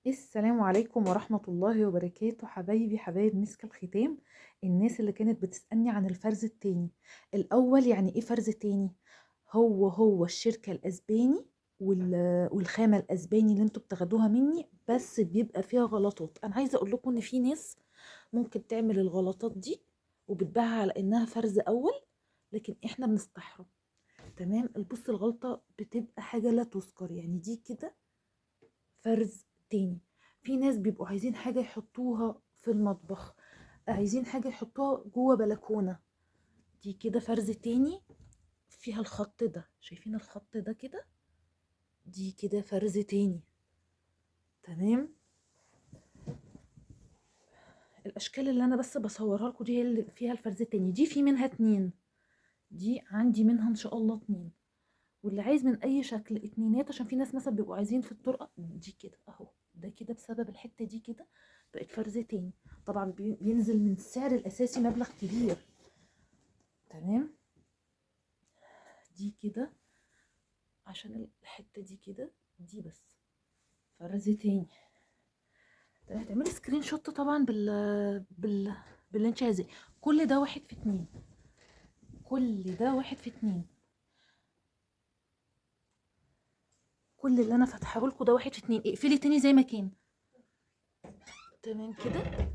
السلام عليكم ورحمة الله وبركاته، حبايبي حبايب مسك الختام. الناس اللي كانت بتسألني عن الفرز التاني. الأول يعني إيه فرز تاني؟ هو الشركة الأسباني والخامة الأسباني اللي انتوا بتاخدوها مني، بس بيبقى فيها غلطات. أنا عايزة أقول لكم إن في ناس ممكن تعمل الغلطات دي وبتباعها على إنها فرز أول، لكن إحنا بنستحرم. تمام، البص الغلطة بتبقى حاجة لا تذكر، يعني دي كده فرز تاني. في ناس بيبقوا عايزين حاجة يحطوها في المطبخ، عايزين حاجة يحطوها جوه بلكونة، دي كده فرز تاني فيها الخط ده. شايفين الخط ده كده؟ دي كده فرز تاني. تمام. الاشكال اللي انا بس بصورها لكم دي هي اللي فيها الفرز التاني. دي في منها اتنين، دي عندي منها ان شاء الله اتنين. واللي عايز من اي شكل اتنينات، عشان في ناس مثلا بيبقوا عايزين في الطرقه دي كده اهو. ده كده بسبب الحته دي كده بقت فرز تاني. طبعا بينزل من السعر الاساسي مبلغ كبير. تمام. دي كده عشان الحته دي كده، دي بس فرز تاني. هتعملي سكرين شوت طبعا باللي انت عايزاه. كل ده 1 في 2، كل ده 1 في 2. كل اللي انا فاتحه لكم ده 1 في 2. اقفلي تاني زي ما كان. تمام كده.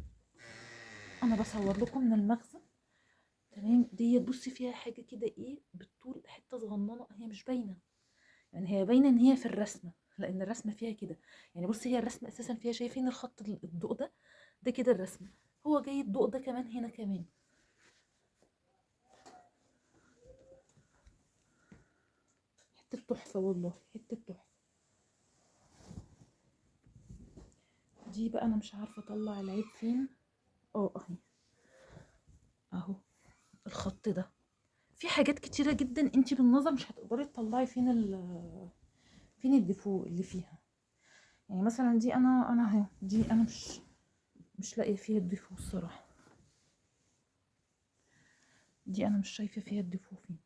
انا بصور لكم من المخزن. تمام. ديت بصي فيها حاجه كده ايه بالطول، حته صغننه هي مش باينه، يعني هي باينه ان هي في الرسمه، لان الرسمه فيها كده. يعني بصي هي الرسمه اساسا فيها، شايفين الخط الضوء ده؟ ده كده الرسمه. هو جاي الضوء ده كمان هنا كمان. حته تحفه والله، حته تحفه. دي بقى انا مش عارفه اطلع العيب فين. اهي اهو الخط ده. في حاجات كتيره جدا انت بالنظر مش هتقدري تطلعي فين الديفو اللي فيها. يعني مثلا دي انا اهي، دي انا مش لاقيه فيها الديفو الصراحه. دي انا مش شايفه فيها الديفو فين.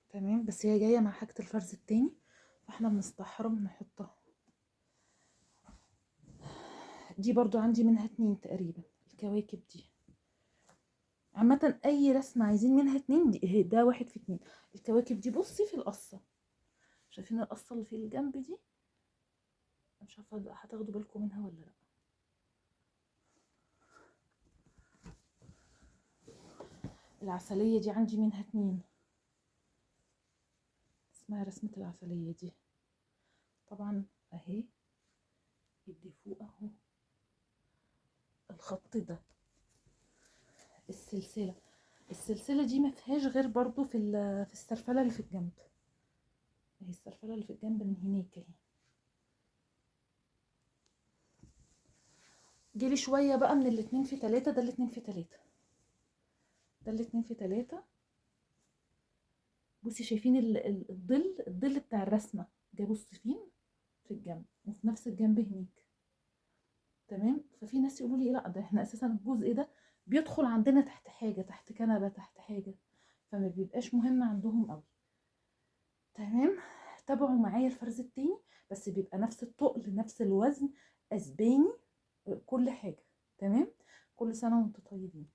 تمام، بس هي جايه مع حاجه الفرز التاني، فاحنا بنستحرم نحطها. دي برضو عندي منها 2 تقريبا، الكواكب دي. عامة اي رسمة عايزين منها 2، ده 1 في 2. الكواكب دي بصي في القصة، شايفين القصة اللي في الجنب دي؟ مش عارفة هتاخدوا بالكم منها ولا لا. العسلية دي عندي منها 2، اسمها رسمة العسلية دي. طبعا اهي الديفوق اهو، الخط ده. السلسلة دي ما فيهاش غير برضو في السرفلة اللي في الجنب اهي. السرفلة اللي في الجنب من هناك اهي. جيلي شوية بقى من ال2 في 3. ده ال2 في 3، ده ال2 في 3. بصي شايفين الظل بتاع الرسمة جه بص فين؟ في الجنب، وفي نفس الجنب هناك. تمام. ففي ناس يقولوا لي لا، ده احنا اساسا الجزء ده بيدخل عندنا تحت حاجة، تحت كنبة، تحت حاجة، فما بيبقاش مهم عندهم قوي. تمام. تابعوا معايا الفرز التاني، بس بيبقى نفس التقل نفس الوزن، اسباني، كل حاجة. تمام. كل سنة وانتم طيبين.